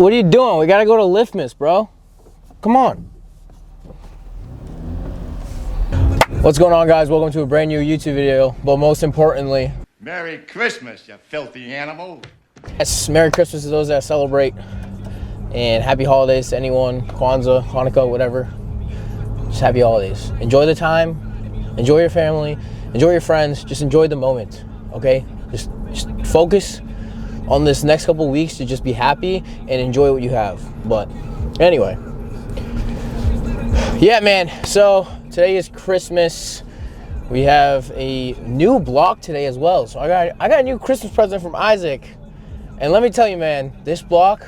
What are you doing? We gotta go to Liftmas, bro. Come on. What's going on, guys? Welcome to a brand new YouTube video. But most importantly, Merry Christmas, you filthy animal. yes, Merry Christmas to those that celebrate. And happy holidays to anyone. Kwanzaa, Hanukkah, whatever. Just happy holidays. Enjoy the time. Enjoy your family. Enjoy your friends. Just enjoy the moment, okay? Just focus on this next couple weeks to just be happy and enjoy what you have. But anyway, yeah, man. So today is Christmas. We have a new block today as well. So I got a new Christmas present from Isaac, and let me tell you, man, this block,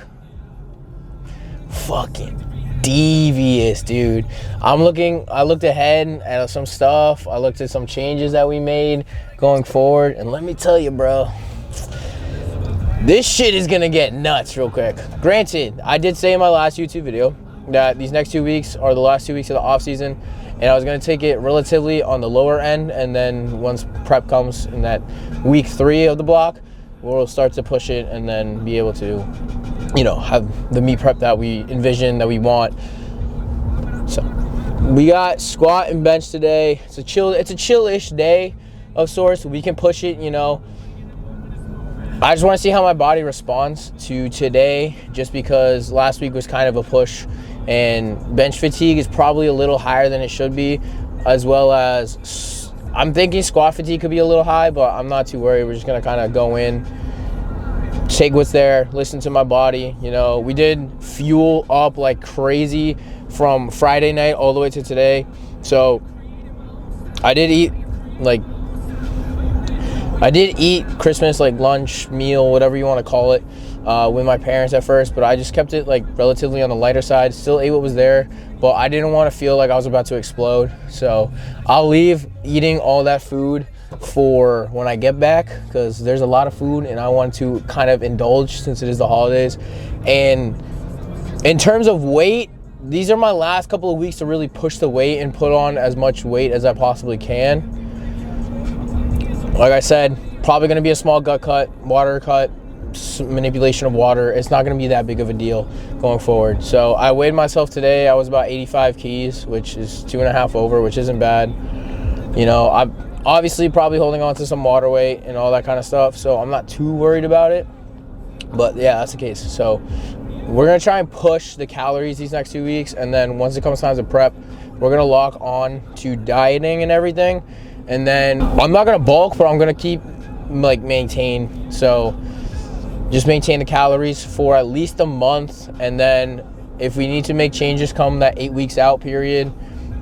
fucking devious, dude. I looked ahead at some stuff. I looked at some changes that we made going forward, and let me tell you, bro, this shit is gonna get nuts real quick. Granted, I did say in my last YouTube video that these next 2 weeks are the last 2 weeks of the off season, and I was gonna take it relatively on the lower end, and then once prep comes in that week 3 of the block, we'll start to push it and then be able to, you know, have the meet prep that we envision, that we want. So we got squat and bench today. It's a chill-ish day of sorts. We can push it, you know. I just want to see how my body responds to today, just because last week was kind of a push, and bench fatigue is probably a little higher than it should be, as well as I'm thinking squat fatigue could be a little high, but I'm not too worried. We're just going to kind of go in, take what's there, listen to my body. You know, we did fuel up like crazy from Friday night all the way to today. So I did eat Christmas, like lunch, meal, whatever you want to call it, with my parents at first, but I just kept it like relatively on the lighter side. Still ate what was there, but I didn't want to feel like I was about to explode. So I'll leave eating all that food for when I get back, because there's a lot of food and I want to kind of indulge since it is the holidays. And in terms of weight, these are my last couple of weeks to really push the weight and put on as much weight as I possibly can. Like I said, probably going to be a small gut cut, water cut, manipulation of water. It's not going to be that big of a deal going forward. So I weighed myself today. I was about 85 keys, which is 2.5 over, which isn't bad. You know, I'm obviously probably holding on to some water weight and all that kind of stuff, so I'm not too worried about it. But yeah, that's the case. So we're going to try and push the calories these next 2 weeks, and then once it comes time to prep, we're going to lock on to dieting and everything. And then I'm not going to bulk, but I'm going to keep maintain. So just maintain the calories for at least a month, and then if we need to make changes come that 8 weeks out period,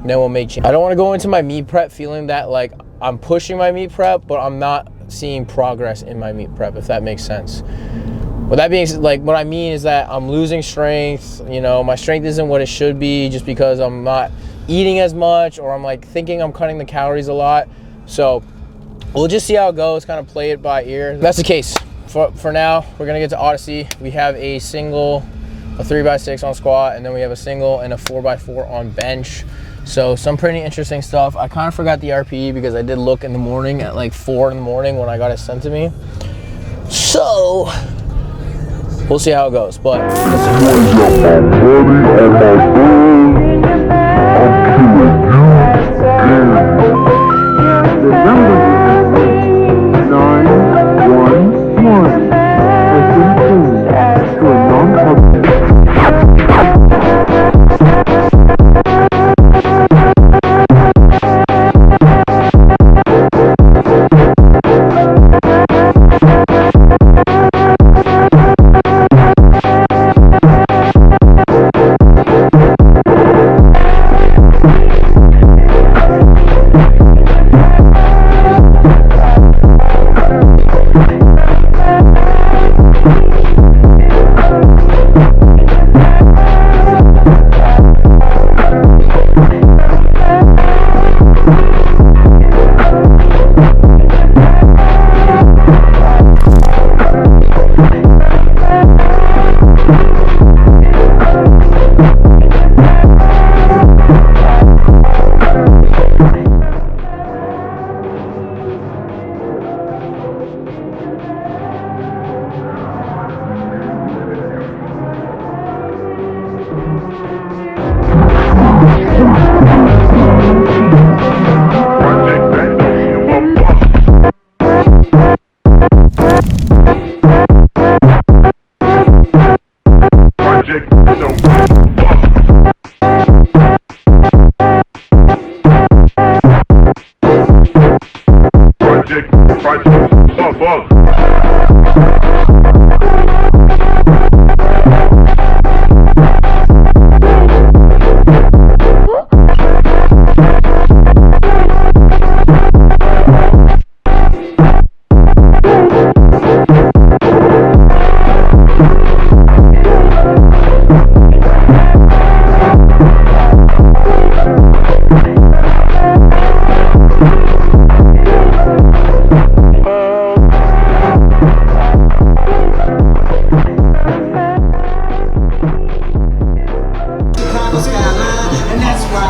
then we'll make changes. I don't want to go into my meet prep feeling that like I'm pushing my meet prep, but I'm not seeing progress in my meet prep, if that makes sense. With that being said, like, what I mean is that I'm losing strength. You know, my strength isn't what it should be, just because I'm not eating as much, or I'm like thinking I'm cutting the calories a lot. So we'll just see how it goes, kind of play it by ear. That's the case. For now, we're gonna get to Odyssey. We have a single, a 3x6 on squat, and then we have a single and a 4x4 on bench. So some pretty interesting stuff. I kind of forgot the RPE because I did look in the morning at like 4 in the morning when I got it sent to me. So we'll see how it goes. But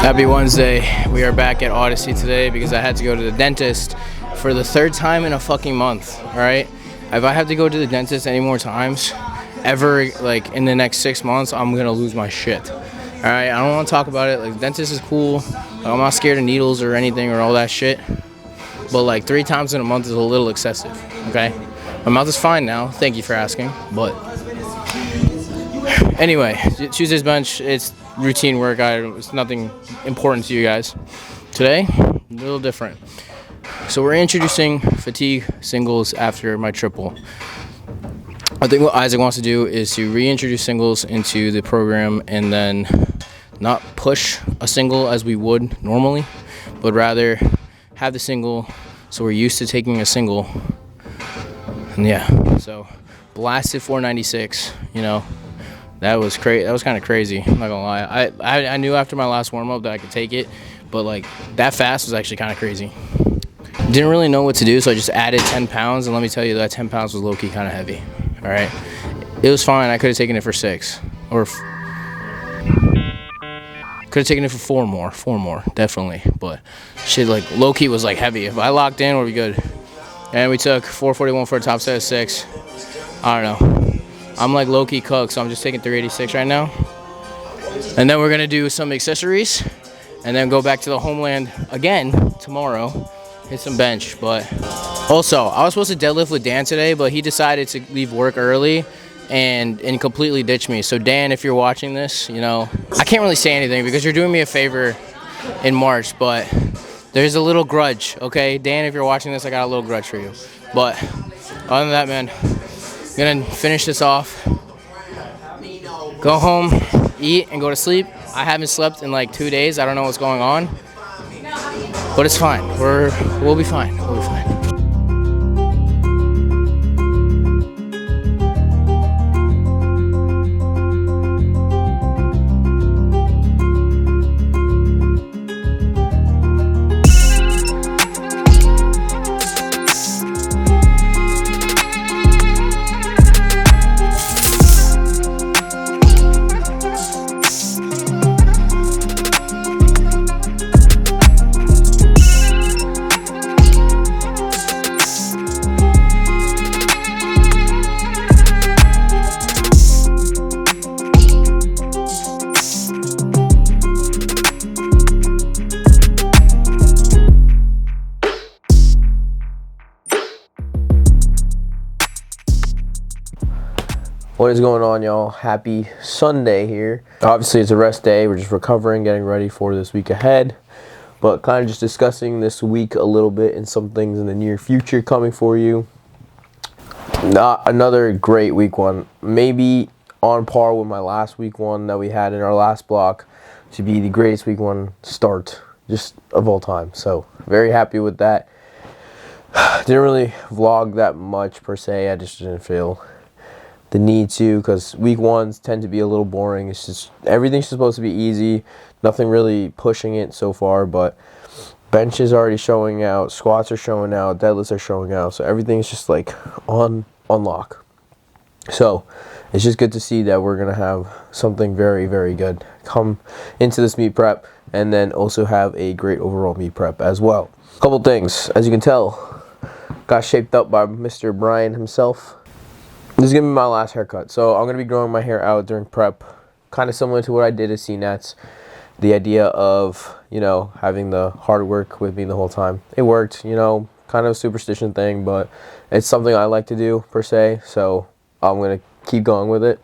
Happy Wednesday. We are back at Odyssey today because I had to go to the dentist for the third time in a fucking month, alright? If I have to go to the dentist any more times, ever, like, in the next 6 months, I'm gonna lose my shit. Alright, I don't want to talk about it. Like, dentist is cool. Like, I'm not scared of needles or anything or all that shit. But, like, 3 times in a month is a little excessive, okay? My mouth is fine now. Thank you for asking. But anyway, Tuesday's bench, it's routine workout. It's nothing important to you guys. Today, a little different. So we're introducing fatigue singles after my triple. I think what Isaac wants to do is to reintroduce singles into the program and then not push a single as we would normally, but rather have the single so we're used to taking a single. And yeah, so blasted 496, you know. That was crazy. That was kind of crazy. I'm not gonna lie. I knew after my last warm up that I could take it, but like that fast was actually kind of crazy. Didn't really know what to do, so I just added 10 pounds, and let me tell you that 10 pounds was low key kind of heavy. All right, it was fine. I could have taken it for 6, or could have taken it for 4 more, definitely. But shit, like low key was like heavy. If I locked in, we'd be good. And we took 441 for a top set of 6. I don't know. I'm like low-key cooked, so I'm just taking 386 right now. And then we're gonna do some accessories and then go back to the homeland again tomorrow, hit some bench. But also, I was supposed to deadlift with Dan today, but he decided to leave work early and completely ditch me. So Dan, if you're watching this, you know, I can't really say anything because you're doing me a favor in March, but there's a little grudge, okay? Dan, if you're watching this, I got a little grudge for you. But other than that, man, gonna finish this off, go home, eat, and go to sleep. I haven't slept in like 2 days. I don't know what's going on, but it's fine. We'll be fine. We'll be fine. What is going on, y'all? Happy Sunday here. Obviously, it's a rest day. We're just recovering, getting ready for this week ahead. But kind of just discussing this week a little bit and some things in the near future coming for you. Not another great week one. Maybe on par with my last week one that we had in our last block to be the greatest week one start just of all time. So very happy with that. Didn't really vlog that much per se. I just didn't feel the need to, because week ones tend to be a little boring. It's just everything's supposed to be easy, nothing really pushing it so far, but bench is already showing out, squats are showing out, deadlifts are showing out, so everything's just like on lock. So it's just good to see that we're gonna have something very, very good come into this meet prep, and then also have a great overall meet prep as well. Couple things, as you can tell, got shaped up by Mr. Brian himself. This is gonna be my last haircut, so I'm gonna be growing my hair out during prep kind of similar to what I did at CNETs. The idea of, you know, having the hard work with me the whole time. It worked, you know, kind of a superstition thing, but it's something I like to do per se, so I'm going to keep going with it.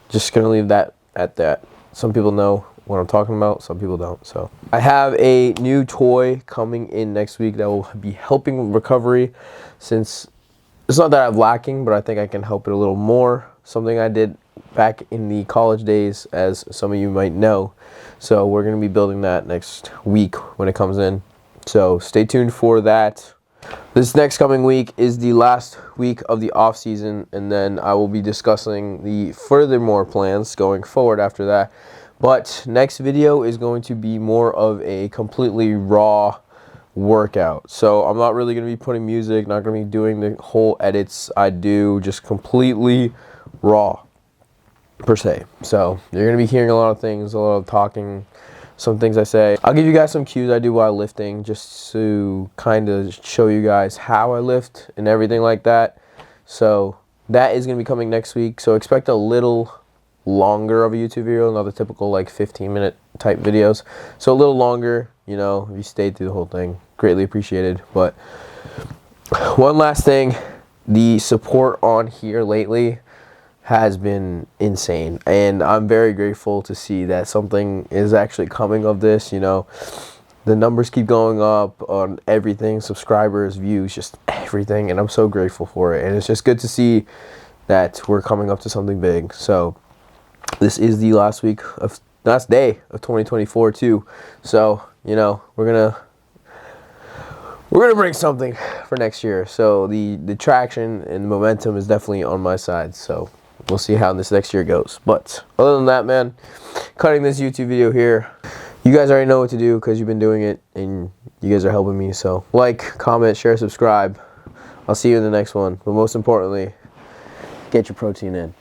Just going to leave that at that. Some people know what I'm talking about, some people don't. So I have a new toy coming in next week that will be helping with recovery, since it's not that I'm lacking, but I think I can help it a little more. Something I did back in the college days, as some of you might know. So we're going to be building that next week when it comes in. So stay tuned for that. This next coming week is the last week of the off season, and then I will be discussing the furthermore plans going forward after that. But next video is going to be more of a completely raw workout. So I'm not really going to be putting music, not going to be doing the whole edits I do, just completely raw per se. So you're going to be hearing a lot of things, a lot of talking, some things I say. I'll give you guys some cues I do while lifting, just to kind of show you guys how I lift and everything like that. So that is going to be coming next week. So expect a little longer of a YouTube video, not the typical like 15-minute type videos. So a little longer, you know, if you stayed through the whole thing, greatly appreciated. But one last thing, the support on here lately has been insane, and I'm very grateful to see that something is actually coming of this. You know, the numbers keep going up on everything, subscribers, views, just everything, and I'm so grateful for it. And it's just good to see that we're coming up to something big. So this is the last day of 2024 too. So, you know, we're gonna bring something for next year. So the traction and the momentum is definitely on my side. So we'll see how this next year goes. But other than that, man, cutting this YouTube video here. You guys already know what to do because you've been doing it and you guys are helping me. So like, comment, share, subscribe. I'll see you in the next one. But most importantly, get your protein in.